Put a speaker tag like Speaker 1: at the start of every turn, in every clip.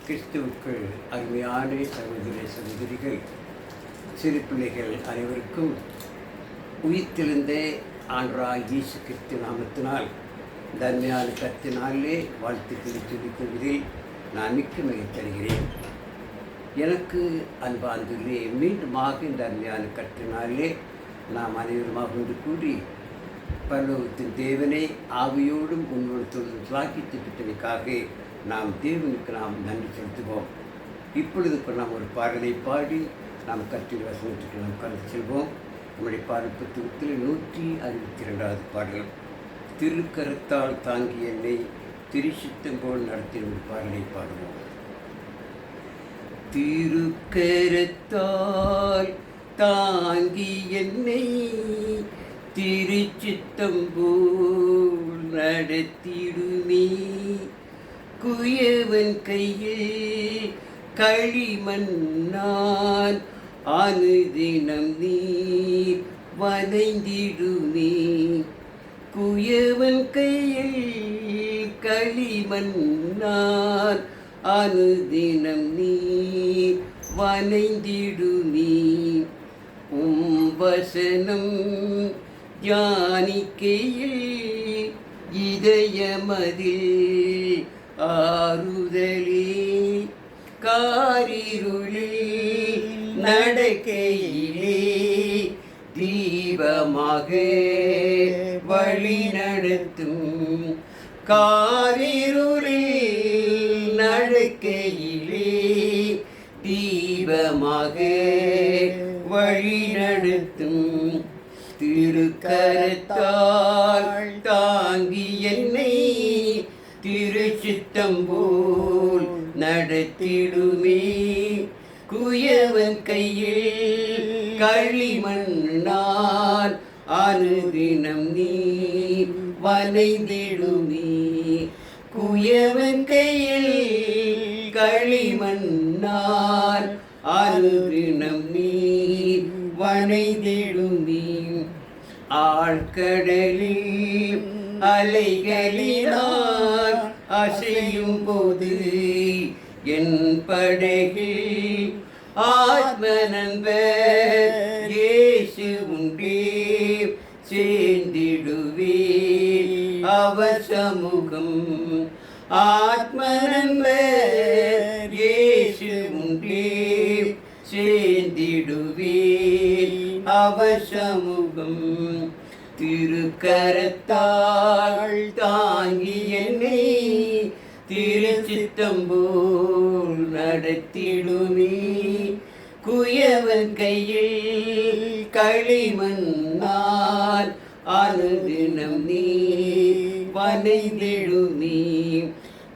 Speaker 1: கிறிஸ்துவுக்குள் அருமையான சகோதர சகோதரிகள், சிறு பிள்ளைகள் அனைவருக்கும் உயிர்த்தெழுந்த ஆண்டவராகிய இயேசு கிறிஸ்து நாமத்தினால் தன்மையான கர்த்தனாலே வாழ்த்துக்களை சொல்லிக் கொள்வதில் நான் மிக்க மகிழ்ச்சி அடைகிறேன். எனக்கு அன்பார்ந்தவர்களே, மீண்டுமாக இந்த அருமையான கர்த்தனாலே நாம் அனைவருமாக ஒன்று கூடி பரலோகத்தின் தேவனை ஆவியோடும் உண்மையோடும் சாக்கித்து பெற்றமைக்காக நாம் தேவனுக்கு நாம் நன்றி செலுத்துவோம். இப்பொழுது நாம் ஒரு பாடலை பாடி நாம் கர்த்தருடைய வசனத்துக்கு நாம் கடந்து செல்வோம். நம்முடைய பாடல் புத்தகத்தில் 162வது பாடல், திருக்கரத்தால் தாங்கி என்னை திருச்சித்தம் போல் நடத்தின ஒரு பாடலை பாடுவோம். திருக்கரத்தால் தாங்கி என்னை திருச்சித்தம் போல் நடத்திடுமே, குயவன் கையில் களிமண்ணான் அனுதினம் நீர் வதைந்திடுமே, குயவன் கையில் களிமண்ணான் அனுதினம் நீர் வதைந்திடுமே, வசனம் தியானிக்கையில் இதயமதில் ஆறுதலே, காரிருளில் நடக்கையிலே தீபமாக வழி நடத்தும், காரிருளில் நடக்கையிலே தீபமாக வழி நடத்தும், திருக்கரத்தால் தாங்கி என்னை திருச்சித்தம் போல் நடத்திடுமே, குயவன் கையில் களிமண்ணால் அனுதினம் நீர் வதைந்திடுமே, குயவன் கையில் களிமண்ணால் அனுதினம் நீர் வதைந்திடுமே, ஆழ்கடலில் அலைகளினால் அசையும் போது என் படகில் ஆத்ம நண்பர் இயேசு உண்டே, சேர்ந்திடுவே அவர் சமூகம், ஆத்ம நண்பர் இயேசு உண்டே, சேர்ந்திடுவே அவர் சமூகம், திருக்கரத்தால் தாங்கி என்னை திருச்சித்தம் போல் நடத்திடுமே, குயவன் கையில் களிமண்ணால் அனுதினம் நீர் வதைந்திடுமே,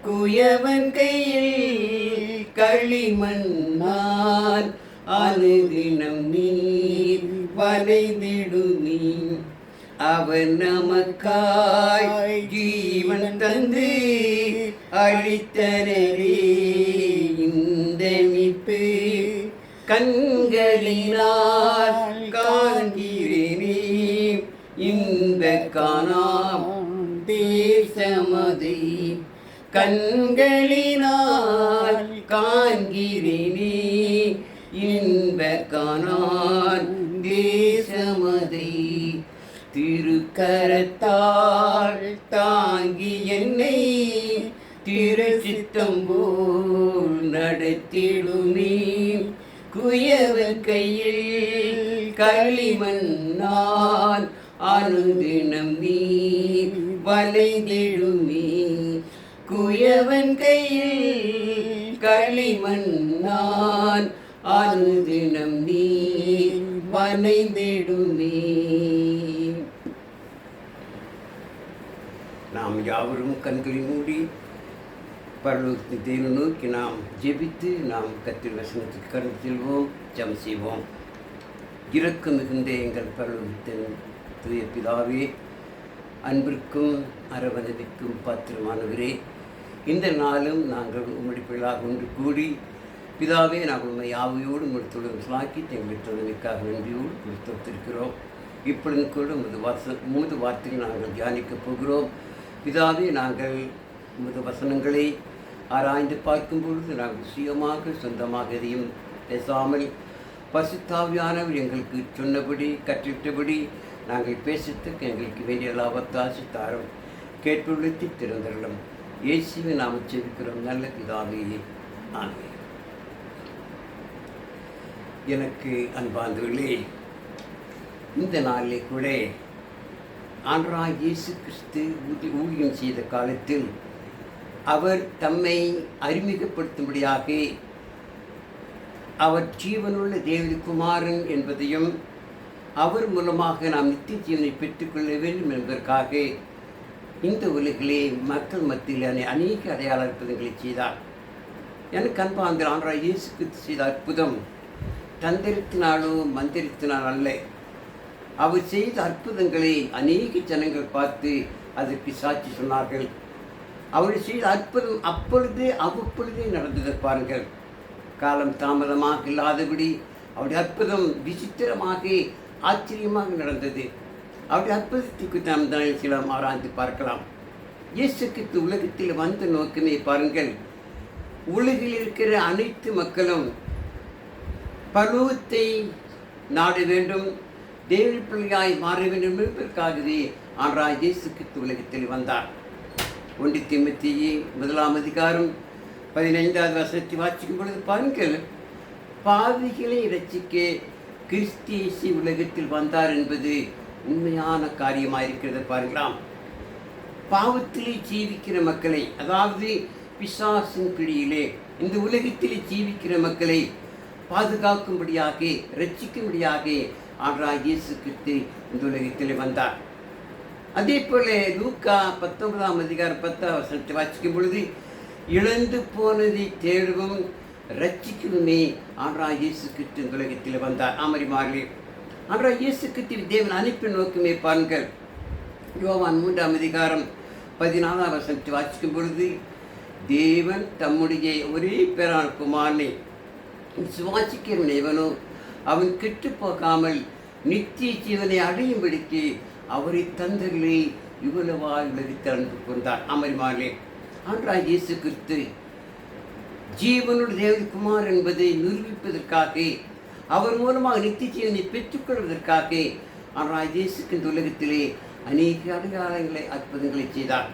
Speaker 1: குயவன் கையில் களிமண்ணால் அனுதினம் நீர் வதைந்திடுமே, அவன் நமக்காய் ஜீவன் தந்து அழித்தனரே, இந்த மீட்பு கண்களினால் காண்கிறேனே, இந்த காணாம் தேசமதை கண்களினால் காண்கிறேனே, இந்த காணான் தேசமதை, திருக்கரத்தால் தாங்கி என்னை திருச்சித்தம் போல் நடத்திடுமே, குயவன் கையில் களிமண்ணால் அனுதினம் நீர் வதைந்திடுமே, குயவன் கையில் களிமண்ணால் அனுதினம் நீர் வதைந்திடுமே. நாம் யாவரும் கண்களை மூடி பரலோகத்தின் தேவனை நோக்கி நாம் ஜெபித்து நாம் கர்த்தருடைய வசனத்துக்கு கடந்து செல்வோம், ஜெபம் செய்வோம். இரக்கம் மிகுந்த எங்கள் பரலோகத்தின் தூய பிதாவே, அன்பிற்கும் அரவணைக்கும் பாத்திரமானவரே, இந்த நாளும் நாங்கள் உம்முடைய பிள்ளைகளாக ஒன்று கூடி பிதாவே, நாங்கள் உண்மை யாவையோடு உங்கள் தொழில் சாக்கி எங்களை தொழிலுக்காக நன்றியோடு கொடுத்திருக்கிறோம். இப்பொழுது கூட உமது வார்த்தைகள் நாங்கள் தியானிக்கப் போகிறோம். பிதாவே, நாங்கள் உமது வசனங்களை ஆராய்ந்து பார்க்கும் பொழுது நாங்கள் சுயமாக சொந்தமாக எதையும் பேசாமல் பசுத்தாவியானவர் எங்களுக்கு சொன்னபடி கற்றிட்டபடி நாங்கள் பேசத்துக்கு எங்களுக்கு வேண்டிய லாபத்தாசி தாரம் கேட்டுள்ளத்தி திறந்தரலும் இயேசுவை நாம் செபிக்கிறோம் நல்ல பிதாவே ஆமென். எனக்கு அன்பார்ந்தவர்களே, இந்த நாளிலே கூட ஆண்டவராகிய இயேசு கிறிஸ்து ஊழியம் செய்த காலத்தில் அவர் தம்மை அறிமுகப்படுத்தும்படியாக அவர் ஜீவனுள்ள தேவகுமாரன் என்பதையும் அவர் மூலமாக நாம் நித்திய ஜீவனை பெற்றுக்கொள்ள வேண்டும் என்பதற்காக இந்த உலகிலே மக்கள் மத்தியில் அநேக அடையாள அற்புதங்களை செய்தார். எனக்கு அன்பார்ந்த ஆண்டவராகிய இயேசு கிறிஸ்து செய்த அற்புதம் தந்திரத்தினாலோ மந்திரத்தினால் அல்ல. அவர் செய்த அற்புதங்களை அநேக ஜனங்கள் பார்த்து அதற்கு சாட்சி சொன்னார்கள். அவர் செய்த அற்புதம் அவ்வப்பொழுதே நடந்ததை பாருங்கள். காலம் தாமதமாக இல்லாதபடி அவருடைய அற்புதம் விசித்திரமாக ஆச்சரியமாக நடந்தது. அவருடைய அற்புதத்துக்கு நாம் தான் சில ஆராய்ந்து பார்க்கலாம். இயேசு கிறிஸ்து உலகத்தில் வந்த நோக்கமே பாருங்கள், உலகில் இருக்கிற அனைத்து மக்களும் பரலோகத்தை நாட வேண்டும், தேவ பிள்ளையாய் மாற வேண்டும் என்பதற்காகவே ஆண்டவராகிய இயேசு கிறிஸ்து உலகத்தில் வந்தார். 1 தீமோத்தேயு 1:15 வாசிக்கும் பொழுது பாருங்கள், பாவிகளை இரட்சிக்க கிறிஸ்து இயேசு உலகத்தில் வந்தார் என்பது உண்மையான காரியமாக இருக்கிறது. பாருங்களாம், பாவத்திலே ஜீவிக்கிற மக்களை, அதாவது பிசாசின் பிடியிலே இந்த உலகத்திலே ஜீவிக்கிற மக்களை பாதுகாக்கும்படியாக இரட்சிக்கும்படியாக ஆண்டவராகிய இயேசு கிறிஸ்து இந்த உலகத்தில் வந்தார். அதே போல லூக்கா 19:10 வாசிக்கும் பொழுது, இழந்து போனதை தேடவும் ரட்சிக்கணுமே ஆண்டவராகிய இயேசு கிறிஸ்து இந்த உலகத்தில் வந்தார். ஆமரிமார்களே, ஆண்டவராகிய இயேசு கிறிஸ்து தேவன் அனுப்பின நோக்கமே பாருங்கள். யோவான் 3:14 வாசிக்கும் பொழுது, தேவன் தம்முடைய ஒரே பேரான குமாரனை விசுவாசிக்கிறவன் எவனோ அவன் கெட்டு போகாமல் நித்திய ஜீவனை அடையும்படிக்கு அவரை தந்தர்களை இவ்வளவாய் உலகித்து அன்பு கொண்டார். அமரிமார்களே, ஆண்டவராகிய இயேசு கிறிஸ்து ஜீவனுடைய தேவகுமார் என்பதை நிரூபிப்பதற்காக, அவர் மூலமாக நித்திய ஜீவனை பெற்றுக்கொள்வதற்காக ஆண்டவராகிய இயேசு இந்த உலகத்திலே அநேக அடையாளங்களை அற்புதங்களை செய்தார்.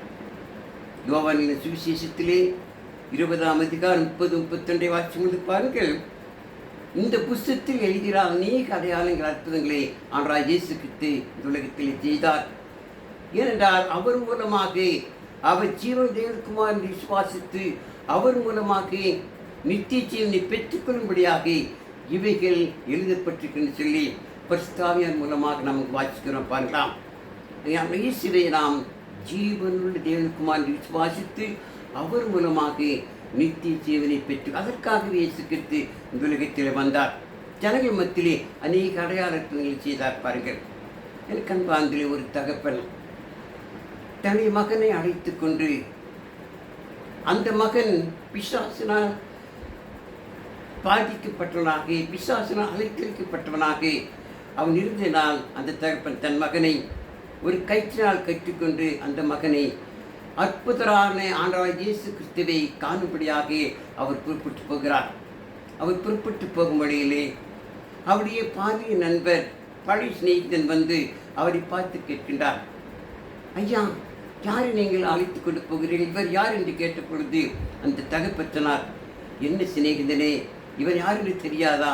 Speaker 1: யோவானின் சுவிசேஷத்திலே 20:30-32 வாசிக்கும் பாருங்கள், இந்த புஸ்தகத்தில் எழுதினார் அநேக அடையாளங்கள் அற்புதங்களை ஆண்டவராகிய இயேசு கிறிஸ்து இந்த உலகத்திலே செய்தார். ஏனென்றால் அவர் மூலமாக அவர் ஜீவன் தேவகுமாரன் விசுவாசித்து அவர் மூலமாக நித்திய ஜீவனை பெற்றுக்கொள்ளும்படியாக இவைகள் எழுதப்பட்டிருக்குன்னு சொல்லி பரிசுத்தாவியார் மூலமாக நமக்கு வாசிக்கிறோம். பார்க்கலாம், இயேசுவை நாம் ஜீவனுள்ள தேவகுமாரன் விசுவாசித்து அவர் மூலமாக நித்திய ஜீவனை பெற்று அதற்காகவே இயேசு கிறிஸ்து இந்த உலகத்தில் வந்தார். ஜனங்கள் மத்தியிலே அநேக அடையாளங்களை செய்தார். பாருங்கள், எனக்கு அன்பாந்திலே ஒரு தகப்பன் தன்னுடைய மகனை அழைத்து கொண்டு, அந்த மகன் பிசாசினால் பாதிக்கப்பட்டவனாக, பிசாசினால் அழைத்தளிக்கப்பட்டவனாக அவன் இருந்தனால் அந்த தகப்பன் தன் மகனை ஒரு கயிற்றினால் கற்றுக்கொண்டு அந்த மகனை அற்புதரான ஆண்டவராகிய இயேசு கிறிஸ்துவை காணும்படியாக அவர் புறப்பட்டு போகிறார். அவர் புறப்பட்டு போகும் வழியிலே அவருடைய பாலிய நண்பர், பழைய சிநேகிதன் வந்து அவரை பார்த்து கேட்கின்றார், ஐயா, யாரை நீங்கள் அழைத்து கொண்டு போகிறீர்கள், இவர் யார் என்று கேட்ட பொழுது அந்த தகப்பனார், என்ன சிநேகிதனே, இவர் யார் என்று தெரியாதா?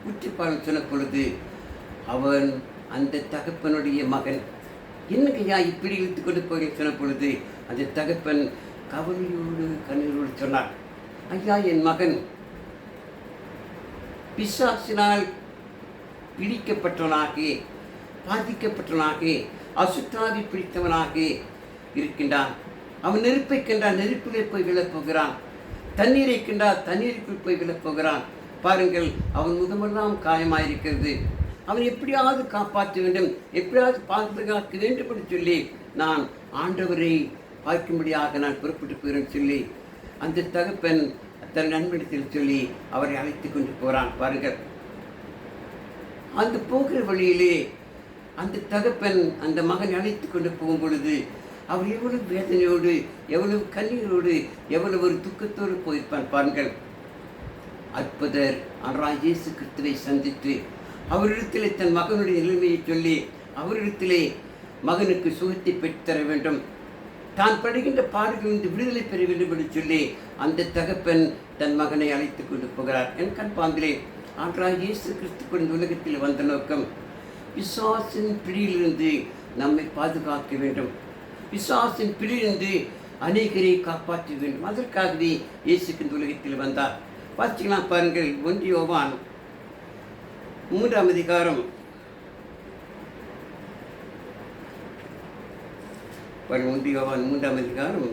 Speaker 1: உற்றுப்பாளன் சொன்ன பொழுது அவன் அந்த தகப்பனுடைய மகன். என்னையா இப்படி இழுத்து கொண்டு போய் சொன்ன பொழுது அந்த தகப்பன் கவலையோடு கண்ணீரோடு சொன்னார், ஐயா, என் மகன் பிசாசினால் பிடிக்கப்பட்டவனாக, பாதிக்கப்பட்டவனாக, அசுத்தாவி பிடித்தவனாக இருக்கின்றான். அவன் நெருப்பை கண்டால் நெருப்பிலே போய் விழப்போகிறான், தண்ணீரை கண்டால் தண்ணீருக்குள் போய் விழப்போகிறான். பாருங்கள், அவன் முகமெல்லாம் காயமாயிருக்கிறது. அவன் எப்படியாவது காப்பாற்ற வேண்டும், எப்படியாவது பாதுகாக்க வேண்டும் என்று சொல்லி நான் ஆண்டவரை பார்க்கும்படியாக நான் புறப்பட்டு போகிறேன் சொல்லி அந்த தகப்பன் தன் நண்பனிடத்தில் சொல்லி அவரை அழைத்து கொண்டு போகிறான். பாருங்கள், அந்த போகிற வழியிலே அந்த தகப்பன் அந்த மகனை அழைத்து கொண்டு போகும் பொழுது அவர் எவ்வளவு வேதனையோடு, எவ்வளவு கண்ணீரோடு, எவ்வளவு ஒரு துக்கத்தோடு போயிருப்பான் பாருங்கள். அற்புதர் ஆண்டவராகிய இயேசு கிறிஸ்துவை சந்தித்து அவரிடத்திலே தன் மகனுடைய நிலைமையை சொல்லி அவரிடத்திலே மகனுக்கு சுகத்தை பெற்றுத்தர வேண்டும், தான் படுகின்ற பாடுகளிலிருந்து விடுதலை பெற வேண்டும் என்று சொல்லி அந்த தகப்பன் தன் மகனை அழைத்து கொண்டு போகிறார். என் கண்பாம்பிலே ஆண்டவராகிய இயேசு கிறிஸ்து இந்த உலகத்தில் வந்த நோக்கம் பிசாசின் பிடியிலிருந்து நம்மை பாதுகாக்க வேண்டும், பிசாசின் பிடியிலிருந்து அநேகரை காப்பாற்ற வேண்டும். அதற்காகவே இயேசு இந்த உலகத்தில் வந்தார். வாசிக்கலாம் பாருங்கள். 1 யோவான் 3ஆம் அதிகாரம் 1 யோவான் 3ஆம் அதிகாரம்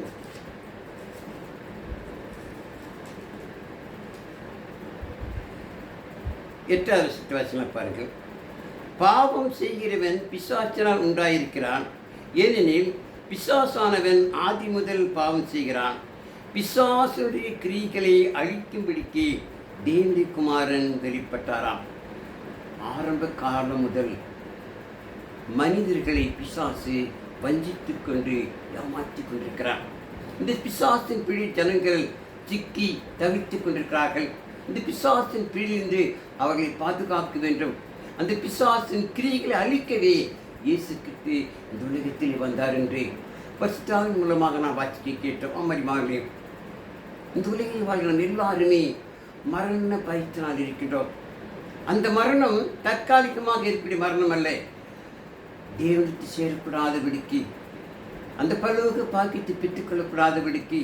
Speaker 1: 8வது வசனத்தை வாசிக்கலாம் பாருங்கள். பாவம் செய்கிறவன் பிசாசினால் உண்டாயிருக்கிறான், ஏனெனில் பிசாசானவன் ஆதி முதல் பாவம் செய்கிறான். பிசாசுடைய கிரியைகளை அழிக்கும்படிக்கு தேவனுடைய குமாரன் வெளிப்பட்டாராம். ஆரம்ப காலம் முதல் மனிதர்களை பிசாசு வஞ்சித்து கொண்டு ஏமாற்றிக் கொண்டிருக்கிறான். இந்த பிசாசின் பிழை ஜனங்கள் சிக்கி தவித்துக் கொண்டிருக்கிறார்கள். இந்த பிசாசின் பிழையிலிருந்து அவர்களை பாதுகாக்க வேண்டும். அந்த பிசாசின் கிரியைகளை அழிக்கவே இயேசு கிறிஸ்து இந்த உலகத்தில் வந்தார் என்று பரிசுத்தாவின் மூலமாக நான் வாசிக்க கேட்டோம். அம்மரிமார்களே, இந்த உலகில் வாழ்கிறோம் எல்லாருமே மரண பயத்தினால் இருக்கின்றோம். அந்த மரணம் தற்காலிகமாக ஏற்படும் மரணம் அல்ல, தேவனுக்கு சேரக்கூடாதபடிக்கு, அந்த பரலோக பாக்கியத்தை பெற்றுக்கொள்ளக்கூடாதபடிக்கு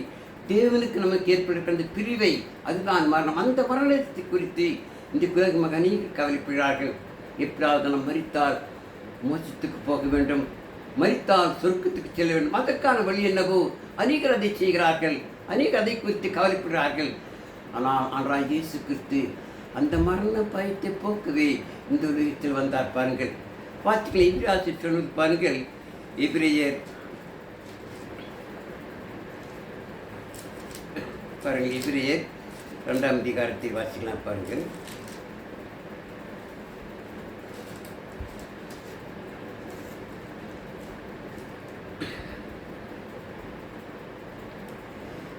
Speaker 1: தேவனுக்கு நமக்கு ஏற்படுகிற அந்த பிரிவை, அதுதான் மரணம். அந்த மரணத்தை குறித்து இந்த உலக அநேக கவலைப்படுகிறார்கள். எப்படியாவது நாம் மரித்தால் மோட்சத்துக்கு போக வேண்டும், மரித்தால் சொர்க்கத்துக்கு செல்ல வேண்டும், அதற்கான வழி என்னவோ அநேகர் அதை செய்கிறார்கள், அநேகர் அதை குறித்து கவலைப்படுகிறார்கள். ஆனால் ஆண்டவராகிய இயேசு கிறிஸ்து அந்த மரண பயத்தை போக்கவே இந்த உலகத்தில் வந்தார் பாருங்கள். வாசிக்கல இப்ராசிரியர் சொல்வது பாருங்கள். எபிரேயர் பாருங்கள், எபிரேயர் 2ஆம் அதிகாரத்தை வாசிக்கலாம் பாருங்கள்.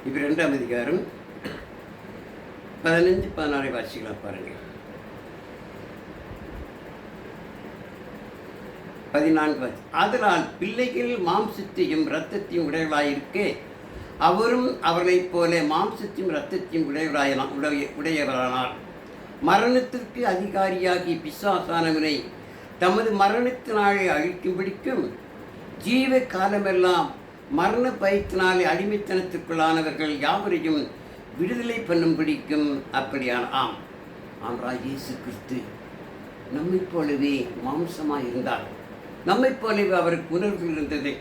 Speaker 1: இப்போ 2ஆம் அதிகாரம் 15-16 வாசிக்கலாம் பாருங்கள். 14 அதனால் பிள்ளைகள் மாம்சத்தையும் இரத்தத்தையும் உடையவர்களாயிருக்க அவரும் அவர்களைப் போல மாம்சத்தையும் இரத்தத்தையும் உடையவரானார். மரணத்திற்கு அதிகாரியாகி பிசாசானவனை தமது மரணத்தினாலே அழிக்கும்படிக்கும் ஜீவ காலமெல்லாம் மரண பயத்தினாலே அடிமைத்தனத்திற்குள்ளானவர்கள் யாவரையும் விடுதலை பண்ணும்படிக்கும் அப்படியான ஆண்டவராகிய இயேசு கிறிஸ்து நம்மை போலவே மாம்சமாக இருந்தார். நம்மை போலவே அவருக்கு உணர்வுகள் இருந்தது,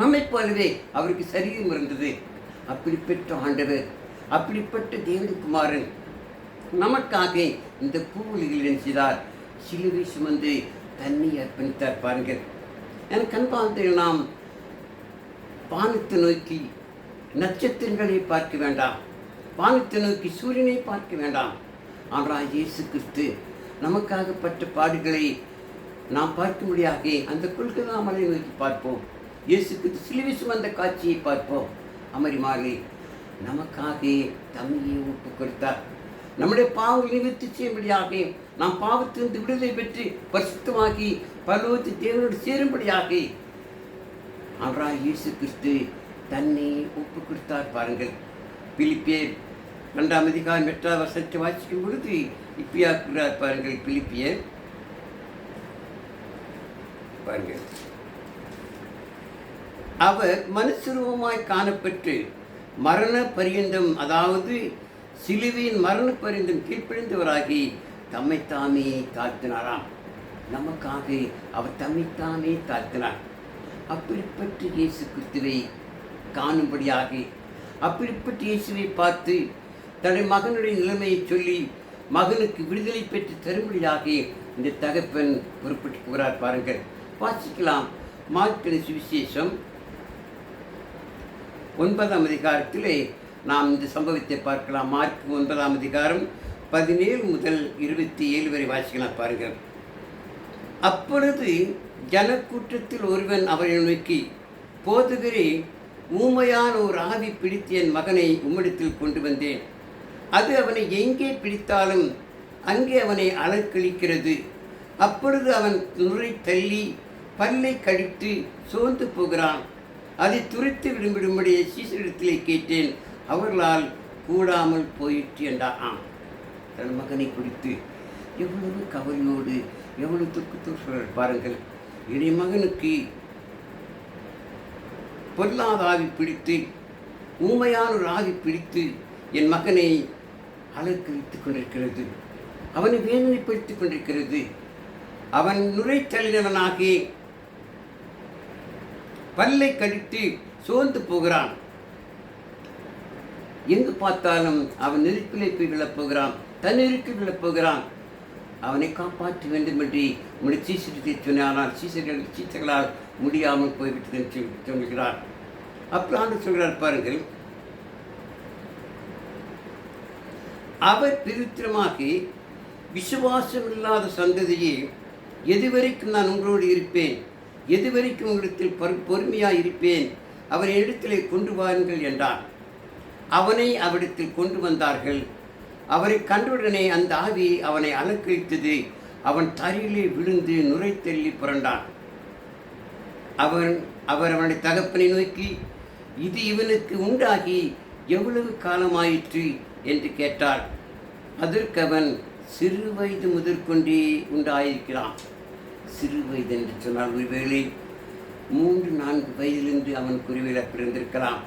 Speaker 1: நம்மை போலவே அவருக்கு சரீரம் இருந்தது. அப்படிப்பட்ட ஆண்டவர், அப்படிப்பட்ட தேவகுமாரன் நமக்காக இந்த பூவுலகில் செய்தார். சிலுவை சுமந்து தன்னை அர்ப்பணித்தார் பாருங்கள். எனக்கு கண்பார்த்தையில் நாம் வானத்தை நோக்கி நட்சத்திரங்களை பார்க்க வேண்டாம், வானத்தை நோக்கி சூரியனை பார்க்க வேண்டாம். ஆனால் இயேசு கிறிஸ்து நமக்காகப்பட்ட பாடுகளை நாம் பார்க்கும்படியாக அந்த கொல்கத்தா மலையை நோக்கி பார்ப்போம். இயேசு கிறிஸ்து சிலுவை சுமந்த காட்சியை பார்ப்போம். அமரிமாறி நமக்காக தம்மையை ஒப்பு கொடுத்தார். நம்முடைய பாவங்களை நிவர்த்தி செய்யும்படியாக, நாம் பாவத்திலிருந்து விடுதலை பெற்று பரிசுத்தமாகி பரலோகத்து தேவனோடு சேரும்படியாக ஆண்டவராகிய இயேசு கிறிஸ்து தன்னை ஒப்பு கொடுத்தார் பாருங்கள். பிலிப்பியர் 2ஆம் அதிகாரம் 8வது வசனத்தை வாசிக்கும் பொழுது இப்படியாக்குகிறார் பாருங்கள். பிலிப்பியர் பாருங்கள். அவர் மனுஷரூபமாய் காணப்பட்டு மரண பரியந்தம், அதாவது சிலுவையின் மரண பரியந்தம் கீழ்ப்படிந்தவராகி தம்மைத்தாமே தாழ்த்தினாராம். நமக்காக அவர் தம்மைத்தாமே தாழ்த்தினார். அப்படிப்பட்ட இயேசு கிறிஸ்துவை காணும்படியாக, அப்படிப்பட்ட இயேசுவை பார்த்து தன்னுடைய மகனுடைய நிலைமையை சொல்லி மகனுக்கு விடுதலை பெற்று தரும்படியாக இந்த தகப்பன் பொறுப்பட்டு கூறார் பாருங்கள். வாசிக்கலாம். மார்க்கு சுவிசேஷம் 9ஆம் அதிகாரத்திலே நாம் இந்த சம்பவத்தை பார்க்கலாம். மார்க் 9ஆம் அதிகாரம் 17 முதல் 27 வரை வாசிக்கலாம் பாருங்கள். அப்பொழுது ஜனக்கூட்டத்தில் ஒருவன் அவரை நோக்கி, போதுகிறே, ஊமையான ஒரு ஆவி பிடித்து என் மகனை உம்மிடத்தில் கொண்டு வந்தேன். அது அவனை எங்கே பிடித்தாலும் அங்கே அவனை அலக்களிக்கிறது. அப்பொழுது அவன் நுரை தள்ளி பல்லை கடித்து சோர்ந்து போகிறான். அதை துரைத்து விடும்படிய சீசரிடத்திலே கேட்டேன், அவர்களால் கூடாமல் போயிற்று என்றான். தன் மகனை குறித்து எவ்வளவு கவலையோடு எவ்வளவு துக்கத்தோடு பாருங்கள். என்னுடைய மகனுக்கு பொல்லாத ஆவி பிடித்து, ஊமையான ஒரு ஆவி பிடித்து என் மகனை அலக்கழித்துக் கொண்டிருக்கிறது. அவனை வேதனைப்படுத்திக் கொண்டிருக்கிறது. அவன் நுரை தள்ளினவனாகி பல்லை கடித்து சோர்ந்து போகிறான். எங்கு பார்த்தாலும் அவன் நெருப்பிலே போய் விழப்போகிறான், தண்ணீருக்கு விழப்போகிறான். அவனை காப்பாற்ற வேண்டும் என்று உன்னுடைய சீசரித்தை சொன்னால் சீசர்களால் முடியாமல் போய்விட்டது என்று சொல்கிறார். அப்போ ஆண்டு சொல்கிறார் பாருங்கள், அவர் பிரித்திரமாகி விசுவாசம் இல்லாத சந்ததியே, எதுவரைக்கும் நான் உங்களோடு இருப்பேன், எதுவரைக்கும் உங்களிடத்தில் பொறுமையாக இருப்பேன், அவரை இடத்திலே கொண்டு வாருங்கள் என்றார். அவனை அவரிடத்தில் கொண்டு வந்தார்கள். அவரை கண்டவுடனே அந்த ஆவி அவனை அலக்கழித்தது. அவன் தரையிலே விழுந்து நுரை தள்ளி புரண்டான். அவர் அவனுடைய தகப்பனை நோக்கி, இது இவனுக்கு உண்டாகி எவ்வளவு காலமாயிற்று என்று கேட்டார். அதற்கு அவன், சிறு வயது முதற்கொண்டே உண்டாயிருக்கிறான். சிறு வயது என்று சொன்னால் ஒருவேளை 3-4 வயதிலிருந்து அவனுக்கு ஒருவேளை பிறந்திருக்கலாம்.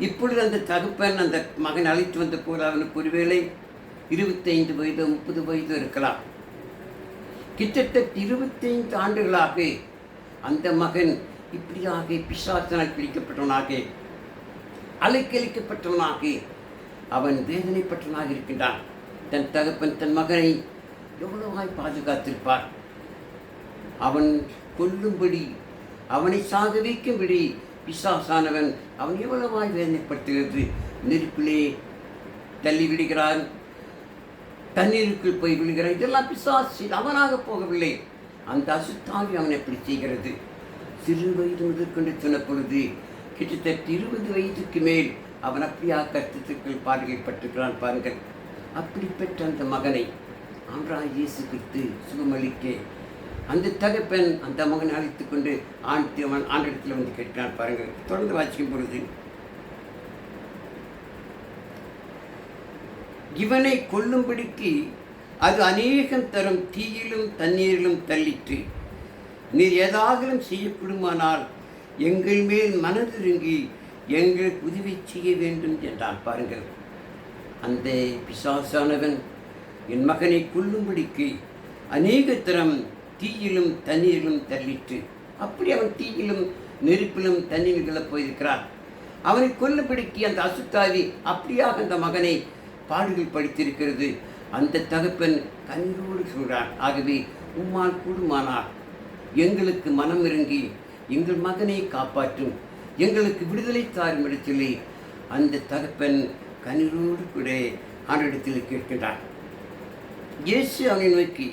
Speaker 1: இப்பொழுது அந்த தகப்பன் அந்த மகன் அழைத்து வந்த போது அவனுக்கு ஒருவேளை 25 வயது 30 வயது இருக்கலாம். கிட்டத்தட்ட 25 ஆண்டுகளாக அந்த மகன் இப்படியாக பிசாசினால் பிடிக்கப்பட்டவனாக, அலைக்கழிக்கப்பட்டவனாக, அவன் வேதனைப்பட்டவனாக இருக்கின்றான். தன் தகப்பன் தன் மகனை எவ்வளவாய் பாதுகாத்திருப்பார். அவன் கொல்லும்படி, அவனை சாக வைக்கும்படி பிசாசானவன் அவன் எவ்வளவாய் வேதனைப்படுத்துகிறது. நெருப்பிலே தள்ளி விடுகிறான், தண்ணீருக்குள் போய் விழுகிறான். இதெல்லாம் பிசாசு, அவனாக போகவில்லை. அந்த அசுத்தாவி அவனை எப்படி செய்கிறது. சிறு வயது முதற்கொண்டு சொன்ன பொழுது கிட்டத்தட்ட 20 வயதுக்கு மேல் அவன் அப்படியாக கருத்துக்கள் பாடுகைப்பட்டிருக்கிறான் பாருங்கள். அப்படிப்பட்ட அந்த மகனை ஆண்டவராகிய இயேசு கிறிஸ்து சுகமளிக்க அந்த தகப்பன் அந்த மகனை அழைத்து கொண்டு ஆண்டிடத்தில் வந்து கேட்கிறான் பாருங்கள். தொடர்ந்து வாசிக்கும் பொழுது, இவனை கொல்லும்படிக்கு அது அநேகம் தரம் தீயிலும் தண்ணீரிலும் தள்ளிற்று. நீர் ஏதாகலும் செய்யப்படுமானால் எங்கள் மேல் மனதிருங்கி எங்களுக்கு உதவி செய்ய வேண்டும் என்றான் பாருங்கள். அந்த பிசாசானவன் என் மகனை கொல்லும்படிக்கு அநேக தரம் தீயிலும் தண்ணீரிலும் தள்ளிற்று. அப்படி அவன் தீயிலும் நெருப்பிலும் தண்ணீரில் போயிருக்கிறான். அவனை கொல்லும்படிக்கு அந்த அசுத்தாவி அப்படியாக அந்த மகனை பாடுகள் படித்திருக்கிறது. அந்த தகப்பன் கண்ணீரோடு சொல்கிறான், ஆகவே உம்மால் கூடுமானால் எங்களுக்கு மனம் இறங்கி எங்கள் மகனை காப்பாற்றும், எங்களுக்கு விடுதலை தாரும் என்று சொல்லி அந்த தகப்பன் கண்ணீரோடு கூட ஆண்டவரிடத்தில் கேட்கின்றான். இயேசு அவனை நோக்கி,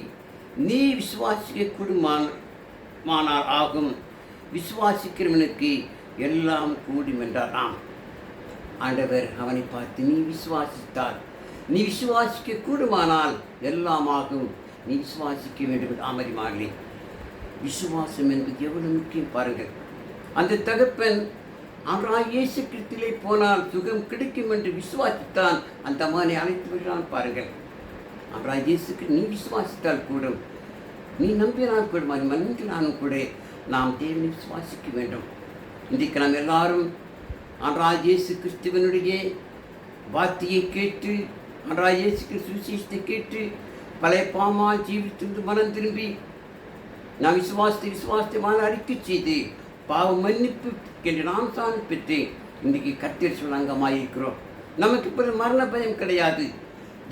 Speaker 1: நீ விசுவாசிக்க கூடுமானால் ஆகும், விசுவாசிக்கிறவனுக்கு எல்லாம் கூடும் என்றார். ஆண்டவர் அவனை பார்த்து, நீ விசுவாசித்தால், நீ விசுவாசிக்க கூடுமானால் எல்லாம் ஆகும், நீ விசுவாசிக்க வேண்டும். ஆமரிமார்களே, விசுவாசம் என்பது எவ்வளவு முக்கியம் பாருங்கள். அந்த தகப்பன் ஆண்டவராகிய இயேசு கிறிஸ்துவிலே போனால் சுகம் கிடைக்கும் என்று விசுவாசித்தான். அந்த மகனை அழைத்து விடுறான் பாருங்கள். ஆண்டவராகிய இயேசுக்கு நீ விசுவாசித்தால் கூடும், நீ நம்பினால் கூடும், அது மன்னிக்கலானும் கூட நாம் தேவனை விசுவாசிக்க வேண்டும். இன்றைக்கு நாம் எல்லாரும் ஆண்டவராகிய இயேசு கிறிஸ்துவனுடைய வார்த்தையை கேட்டு, ஆண்டவராகிய இயேசு கிறிஸ்து விசேஷத்தை கேட்டு பழைய பாமால் ஜீவித்திருந்து மனம் திரும்பி நாம் விசுவாசத்தை வாழ அறிக்கை செய்து பாவ மன்னிப்பு என்று நாம் தான் பெற்று இன்றைக்கு கர்த்தர் அங்கமாயிருக்கிறோம். நமக்கு இப்பொழுது மரண பயம் கிடையாது.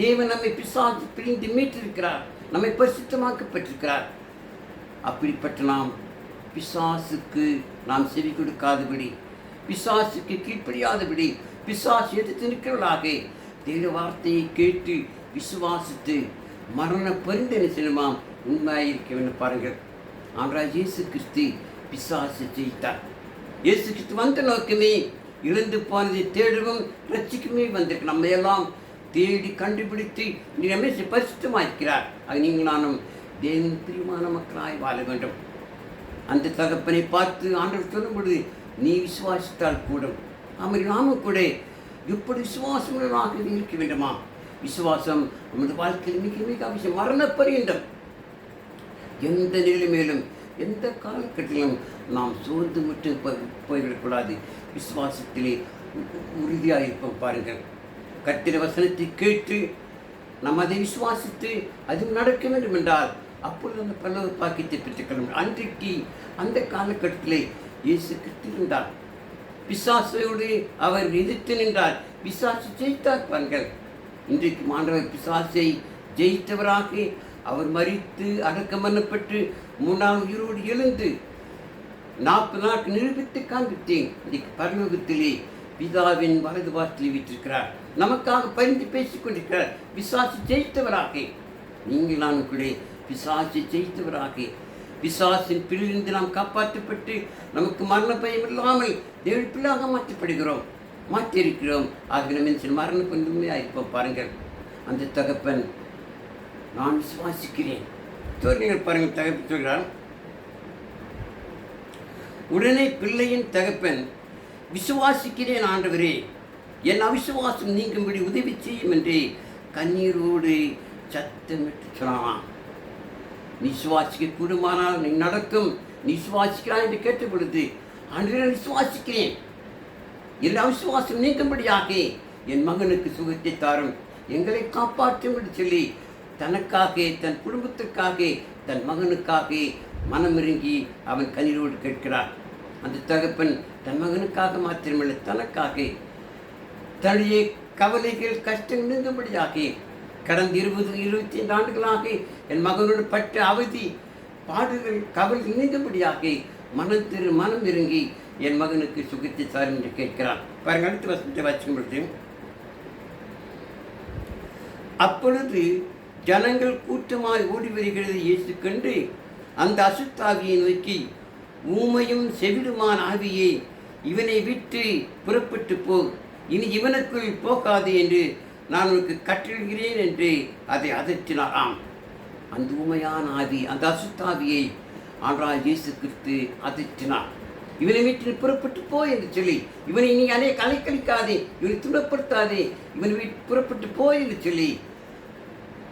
Speaker 1: தேவன் நம்மை பிசாசு பிரிந்து மீட்டிருக்கிறார், நம்மை பரிசுத்தமாக்கப்பட்டிருக்கிறார். அப்படிப்பட்ட நாம் பிசாசுக்கு நாம் செவி கொடுக்காதபடி, பிசாசுக்கு கீழ்ப்படியாதபடி, பிசாசு எதிர்த்து நிற்கிறவர்களாக தேவ வார்த்தையை கேட்டு விசுவாசித்து மரண பரிந்தனை செய்யணுமாம் உண்மையாக இருக்க வேண்டும் பாருங்கள். ஆண்டவராகிய இயேசு கிறிஸ்து பிசாசு ஜெயித்தார். இயேசு கிறிஸ்து வந்த நோக்கமே இழந்து போனதை தேடவும் ரட்சிக்குமே வந்திருக்கு. நம்ம எல்லாம் தேடி கண்டுபிடித்து ரமேஷ் பரிசுத்தமாக்கிறார். அது நீங்கள் நானும் தேவன் பிரியமான மக்களாய் வாழ வேண்டும். அந்த தகப்பனை பார்த்து ஆண்டவர் சொல்லும் பொழுது நீ விசுவாசித்தால் கூடும். அவரை நாமும் கூட இப்படி விசுவாசமாக இருக்க வேண்டுமா? விசுவாசம் நமது வாழ்க்கையில் மிக மிக அவசியம். மரண பரியந்தம் எந்த நிலைமையிலும் எந்த காலகட்டத்திலும் நாம் சோர்ந்து விட்டு போய்விடக்கூடாது. விசுவாசத்திலே உறுதியாக இருப்போம். பாருங்கள், கர்த்தருடைய வசனத்தை கேட்டு நாம் அதை விசுவாசித்து அது நடக்க வேண்டும் என்றால் அப்பொழுது அந்த பல்லவ பாக்கியத்தை பெற்றுக்கொள்ள. அன்றைக்கு அந்த காலகட்டத்திலே இயேசு கிறிஸ்து இருந்தார். பிசாசோடு அவர் எதிர்த்து நின்றார். பிசாசு ஜெயித்தார். பாருங்கள், இன்றைக்கு ஆண்டவர் பிசாசை ஜெயித்தவராக அவர் மரித்து அடக்கம் பண்ணப்பட்டு 3ஆம் உயிரோடு எழுந்து 40 நாட்கள் நிரூபித்து காண்பித்தேன். இன்றைக்கு பரலோகத்திலே பிதாவின் வலது வாசலில் வீற்றிருக்கிறார். நமக்காக பரிந்து பேசிக் கொண்டிருக்கிறார். பிசாசு ஜெயித்தவராக நீங்கள் நான் கூட பிசாசை ஜெயித்தவராக பிசாசின் பிள்ளையிலிருந்து நாம் காப்பாற்றப்பட்டு நமக்கு மரண பயம் இல்லாமல் தேவ பிள்ளையாக மாற்றப்படுகிறோம், மாற்றியிருக்கிறோம். ஆகிய நம்ம மரண பந்துமையாக இருப்போம். பாருங்கள், அந்த தகப்பன் நான் விசுவாசிக்கிறேன். நீங்கள் பாருங்கள், தகப்பன் சொல்கிறார். உடனே பிள்ளையின் தகப்பன் விசுவாசிக்கிறேன் ஆண்டவரே, என் அவிசுவாசம் நீங்கும்படி உதவி செய்யும் என்று கண்ணீரோடு சத்தமிட்டு சொன்னான். நீ சுவாசிக்க கூடுமானால் நீ நடக்கும், நீ சுவாசிக்கிறாய் என்று கேட்ட பொழுது ஆண்டவரே விசுவாசிக்கிறேன், என் அவிசுவாசம் நீங்கும்படியாக என் மகனுக்கு சுகத்தை தாரும், எங்களை காப்பாற்றும் என்று சொல்லி தனக்காக, தன் குடும்பத்திற்காக, தன் மகனுக்காக மனமிறங்கி அவன் கண்ணீரோடு கேட்கிறார். அந்த தகப்பன் தன் மகனுக்காக மாத்திரமல்ல, தனக்காக தன்னுடைய கவலைகள் கஷ்டம் நீங்கும்படியாக கடந்த 20-25 ஆண்டுகளாக என் மகனோடு பட்ட அவதி பாடுகள் கவலைகள் நீங்கும்படியாக மனம் இறங்கி என் மகனுக்கு சுகத்தை தாரும் என்று கேட்கிறான். பாருங்க, அடுத்த வசனத்தை வாசிக்கும் பொழுது, அப்பொழுது ஜனங்கள் கூட்டமாய் ஓடி வருகிறது இயேசு கண்டு அந்த அசுத்தாவியை நோக்கி, ஊமையும் செவிடுமான ஆவியே, இவனை விட்டு புறப்பட்டு போ, இனி இவனுக்குள் போகாது என்று நான் உனக்கு கட்டளைகிறேன் என்று அதை அதற்றினாராம். அந்த ஊமையான ஆவி, அந்த அசுத்தாவியை ஆண்டவராகிய இயேசு கிறிஸ்து அதற்றினார். இவனை வீட்டில் புறப்பட்டு போ என்று சொல்லி, இவனை நீ அலைக்கழிக்காதே, இவனை துன்பப்படுத்தாதே, இவனை வீட்டு புறப்பட்டு போ என்று சொல்லி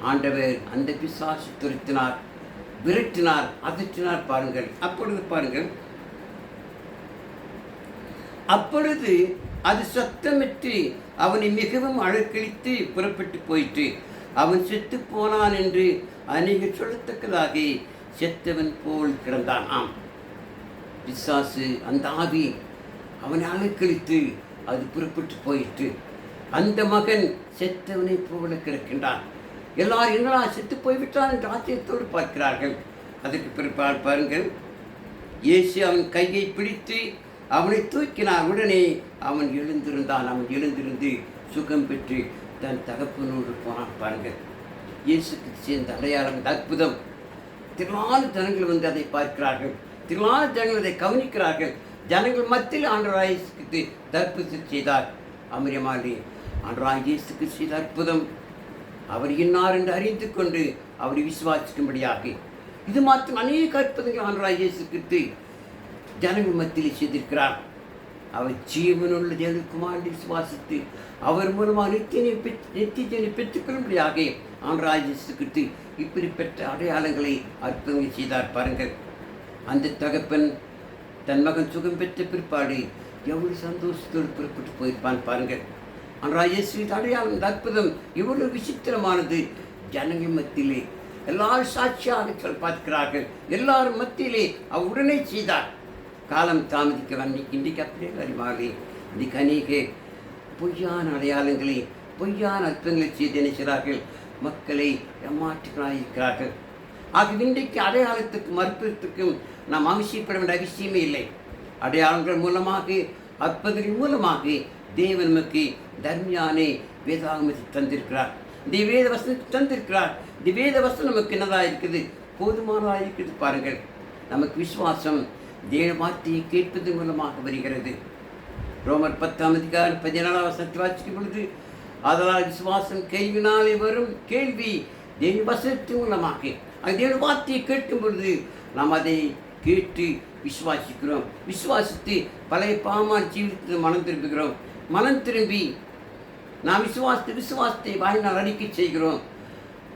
Speaker 1: ஆண்டவர் அந்த பிசாசு துரத்தினார், விரட்டினார், அதற்றினார். பாருங்கள், அப்பொழுது அது சத்தமிட்டு அவனை மிகவும் அழக்கழித்து புறப்பட்டு போயிற்று. அவன் செத்து போனான் என்று அநேகர் சொல்லத்தக்கதாக செத்தவன் போல் கிடந்தான். ஆம், பிசாசு அந்த ஆவி அவனை அழக்கழித்து அது புறப்பட்டு போயிற்று. அந்த மகன் செத்தவனை போல கிடக்கின்றான். எல்லாரும் என்னடா செத்து போய்விட்டான் என்று ஆச்சரியத்தோடு பார்க்கிறார்கள். அதற்கு பிற்பாடு பாருங்கள், இயேசு அவன் கையை பிடித்து அவனை தூக்கினார். உடனே அவன் எழுந்திருந்தான். அவன் எழுந்திருந்து சுகம் பெற்று தன் தகப்பனோடு போனான். பாருங்கள், இயேசுக்கு சேர்ந்த அடையாளம், அற்புதம். திரளான ஜனங்கள் வந்து அதை பார்க்கிறார்கள், திரளான ஜனங்கள் அதை கவனிக்கிறார்கள். ஜனங்கள் மத்தியில் ஆண்டவராகிய இயேசுக்கு அற்புதத்தை செய்தார். அமிரியமாளி ஆண்டவராகிய இயேசுக்கு செய்த அற்புதம் அவர் இன்னார் என்று அறிந்து கொண்டு அவரை விசுவாசிக்கும்படியாக இது மாத்திரம் அநேக அற்புதங்கள் ஆண்டவராகிய இயேசு கிறிஸ்து ஜனங்கள் மத்தியில் செய்திருக்கிறார். அவர் ஜீவனுள்ள தேவகுமாரனை விசுவாசித்து அவர் மூலமாக நித்திய பெற்றுக்கொள்ளும்படியாக ஆண்டவராகிய இயேசு கிறிஸ்து இப்படிப்பட்ட அடையாளங்களை அற்புதங்களை செய்தார். பாருங்கள், அந்த தகப்பன் தன் மகன் சுகம் பெற்ற பிற்பாடு எவ்வளவு சந்தோஷத்தோடு புறப்பட்டு போயிருப்பான். பாருங்கள், ஆண்டவராகிய இயேசு அடையாளம், அற்புதம் எவ்வளவு விசித்திரமானது. ஜனங்கள் மத்தியிலே எல்லாரும் சாட்சியாக பார்க்கிறார்கள். எல்லாரும் மத்தியிலே அவர் உடனே செய்தார். காலம் தாமதிக்க இன்றைக்கு அப்படியே அறிவாளி இன்றைக்கு அநேக பொய்யான அடையாளங்களை, பொய்யான அற்புதங்களை செய்து நினைக்கிறார்கள், மக்களை ஏமாற்றுகிறார்கள். ஆக இன்றைக்கு அடையாளத்துக்கும் அற்புதத்துக்கும் நாம் அவசியப்பட வேண்டிய அவசியமே இல்லை. அடையாளங்கள் மூலமாக, அற்புதங்கள் மூலமாக தேவன் நமக்கு தர்மியான வேதாகமத்தை தந்திருக்கிறார், இந்த வேத வசனத்தை தந்திருக்கிறார். இந்த வேத வசனம் நமக்கு என்னதாக இருக்குது? போதுமானதாக இருக்குது. பாருங்கள், நமக்கு விசுவாசம் தேவ வார்த்தையை கேட்பதன் மூலமாக வருகிறது. ரோமர் 10:14 வாசிக்கும் பொழுது, அதனால் விசுவாசம் கேள்வினாலே வரும், கேள்வி தேவ வசனத்தின் மூலமாக. தேவ வார்த்தையை கேட்கும் பொழுது நாம் அதை கேட்டு விசுவாசிக்கிறோம். விசுவாசித்து பழைய பாவமான ஜீவிதத்தில் மனம் திரும்புகிறோம். மனம் திரும்பி நாம் விசுவாசத்தை வாழ்நாள் அறிக்கை செய்கிறோம்.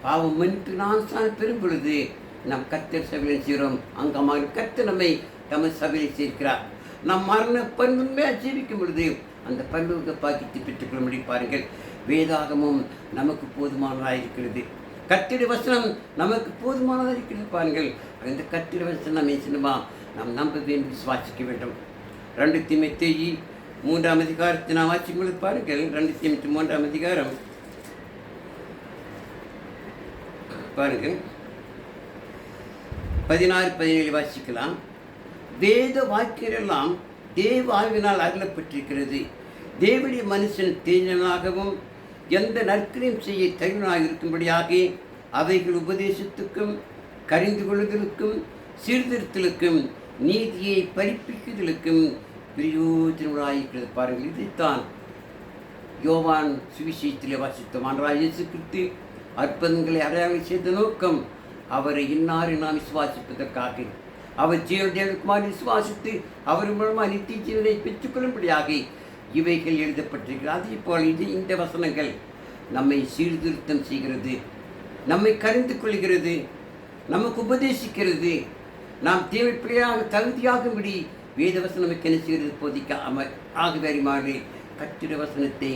Speaker 1: பாவம் மன்னித்து நான் பெறும் பொழுது நாம் கர்த்தர் சபையில் செய்கிறோம். அங்கமாக கர்த்தர் நம்மை தமது சபையில் சேர்க்கிறார். நாம் மரண பண்புமையாக ஜீவிக்கும் பொழுது அந்த பண்புக்கு பாக்கியத்தை பெற்றுக்கொள்ள முடியும். பாருங்கள், வேதாகமும் நமக்கு போதுமானதாக இருக்கிறது. கர்த்தருடைய வசனம் நமக்கு போதுமானதாக இருக்கிறது. பாருங்கள், அந்த கர்த்தருடைய வசனம் நம்ம சின்னமா நாம் நம்ப வேண்டும், விசுவாசிக்க வேண்டும். 2 தீமோத்தேயு 3 நாம் வாசிக்கும் பொழுது பாருங்கள், 2 தீமோத்தேயு 3 பாருங்கள், 16-17 வாசிக்கலாம். வேத வாக்கியெல்லாம் தேவ ஆவியினால் அருளப்பட்டிருக்கிறது. தேவனுடைய மனுஷன் தேஞ்சனாகவும் எந்த நற்கிரியம் செய்ய தகுதியாக இருக்கும்படியாக அவைகள் உபதேசத்துக்கும், கரிந்து கொள்ளுதலுக்கும், சீர்திருத்தலுக்கும், நீதியை பரிப்பிக்குதலுக்கும் பிரயோஜனமாயிருக்கிறது. பாருங்கள், இதைத்தான் யோவான் சுவிசேஷத்திலே வாசித்தோம். ஆண்டவராகிய இயேசு கிறிஸ்து அற்புதங்களை அடையாளம் செய்த நோக்கம் அவரை இன்னாரை நாம் விசுவாசிப்பதற்காக. அவர் தேவகுமாரை விசுவாசித்து அவர் மூலமாக நித்திய ஜீவனை பெற்றுக்கொள்ளும்படியாக இவைகள் எழுதப்பட்டிருக்கிறது. அதே போல் இந்த வசனங்கள் நம்மை சீர்திருத்தம் செய்கிறது, நம்மை கரிந்து கொள்கிறது, நமக்கு உபதேசிக்கிறது. நாம் தேவை பிள்ளையாக தகுதியாகும்படி வேத வசனம் நமக்கு என்ன செய்கிறது? போதிக்க ஆகவேறிமாறு கர்த்தருடைய வசனத்தை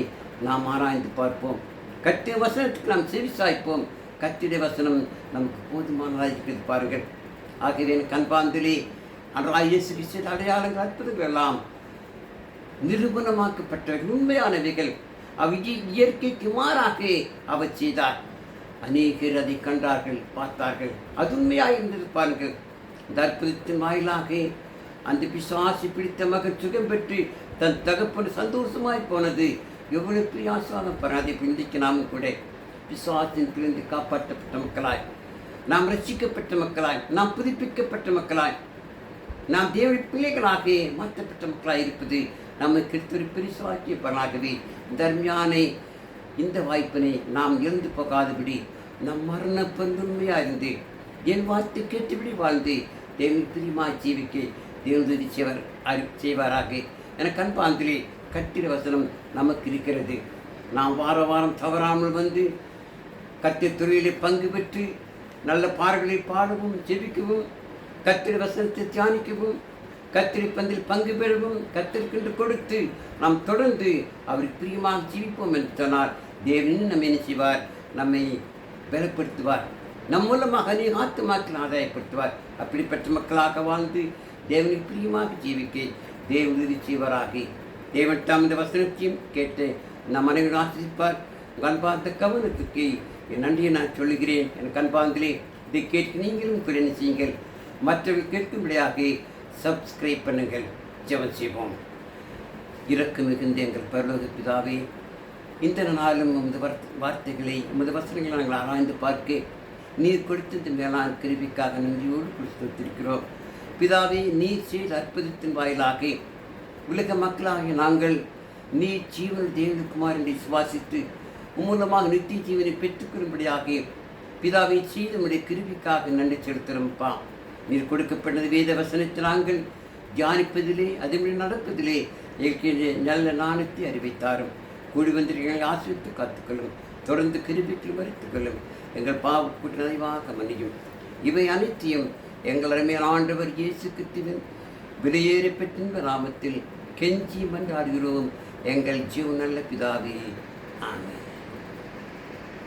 Speaker 1: நாம் ஆராய்ந்து பார்ப்போம். கர்த்தருடைய வசனத்துக்கு நாம் செவி சாய்ப்போம். கர்த்தருடைய வசனம் நமக்கு போதுமானதாக இருக்கிறது. பாருங்கள், ஆகவே கண்பாந்திலே ஆண்டவராகிய இயேசு கிறிஸ்துவின் அடையாளங்கள், அற்புதங்கள் எல்லாம் நிரூபணமாக்கப்பட்டவர்கள், உண்மையானவைகள். அவை இயற்கைக்கு மாறாக அவர் செய்தார். அநேகர் அதை கண்டார்கள், பார்த்தார்கள். அது உண்மையாக இருந்தது. பாருங்கள், இந்த அற்புதத்தின் வாயிலாக அந்த பிசாசு பிடித்த மகன் சுகம் பெற்று தன் தகப்பன் சந்தோஷமாய் போனது. எவ்வளவு பெரிய ஆசீர்வாதம் பாருங்கள். அதை இன்றைக்கு நாமும் கூட பிசாசின் பிரிந்து காப்பாற்றப்பட்ட மக்களாய், நாம் ரட்சிக்கப்பட்ட மக்களாய், நாம் புதுப்பிக்கப்பட்ட மக்களாய், நாம் தேவ பிள்ளைகளாக மாற்றப்பட்ட மக்களாய் இருப்பது நமக்கு கிடைத்த ஒரு பெரிய பலனாகவே தர்மியான இந்த வாய்ப்பினை நாம் இழந்து போகாதபடி நம் மரண பண்புமையாக இருந்து என் வார்த்தை கேட்டுபடி வாழ்ந்து தேவன் பிரியமாக ஜீவிக்க தேவனுடைய செய்வாராக. எனக்கு அன்பாந்திலே கர்த்தருடைய வசனம் நமக்கு இருக்கிறது. நாம் வாரம் தவறாமல் வந்து கர்த்தர் தொழிலில் பங்கு பெற்று நல்ல பாடல்களை பாடவும், ஜெபிக்கவும், கர்த்தருடைய வசனத்தை தியானிக்கவும், கர்த்தருடைய பந்தில் பங்கு பெறவும், கர்த்தருக்கென்று கொடுத்து நாம் தொடர்ந்து அவருக்கு பிரியமாக ஜீவிப்போம் என்று சொன்னார். தேவன் நம்மை என்ன செய்வார்? நம்மை பலப்படுத்துவார். நம் மூலமாக அநேக ஆத்துமாக்களை ஆதாயப்படுத்துவார். அப்படிப்பட்ட மக்களாக வாழ்ந்து தேவனுக்கு பிரியமாக ஜீவிக்க தேவன் உதவி செய்வாராக. தேவன் இந்த வசனத்தையும் கேட்டு நம் அனைவரும் ஆசிரிப்பார். கண்பார்த்த கவனத்துக்கு என் நன்றியை நான் சொல்லுகிறேன். என் கண்பாந்திலே இதை கேட்க நீங்களும் கூட என்ன செய்யுங்கள், மற்றவர்கள் கேட்கும்படியாக சப்ஸ்கிரைப் பண்ணுங்கள். ஜெபம் செய்வோம். இறக்கு மிகுந்த எங்கள் பரலோக பிதாவே, இந்த நாளும் உமது வார்த்தைகளை, உமது வசனங்களை நாங்கள் ஆராய்ந்து பார்க்க நீர் கொடுத்த இந்த மேலான கிருபிக்காக நன்றியோடு கொடுத்திருக்கிறோம். பிதாவே, நீர் செய்த அற்புதத்தின் வாயிலாக உலக மக்களாகிய நாங்கள் நீர் ஜீவன் தேவகுமார் என்று விசுவாசித்து மூலமாக நித்திய ஜீவனை பெற்றுக்கொள்ளும்படியாக பிதாவை செய்த உடைய கிருபிக்காக நன்றி செலுத்துகிறோம்ப்பா. நீர் கொடுக்கப்பட்டது வேத வசனத்தை நாங்கள் தியானிப்பதிலே, அதே நடப்பதிலே எங்களுக்கு நல்ல நாணத்தை அறிவித்தாரும். கூடி வந்திருக்கிறீர்கள் ஆசிரித்து காத்துக்கொள்ளும். தொடர்ந்து கிருபிக்கு மறுத்துக்கொள்ளும். எங்கள் பாவ குற்றவாக மன்னியும். இவை அனைத்தையும் எங்கள் அருமையான ஆண்டவர் இயேசு கிறிஸ்துவின் விலையேற பெற்ற நாமத்தில் கெஞ்சி மன்றாடுகிறோம் எங்கள் ஜீவ நல்ல பிதாவே. ஆமென்.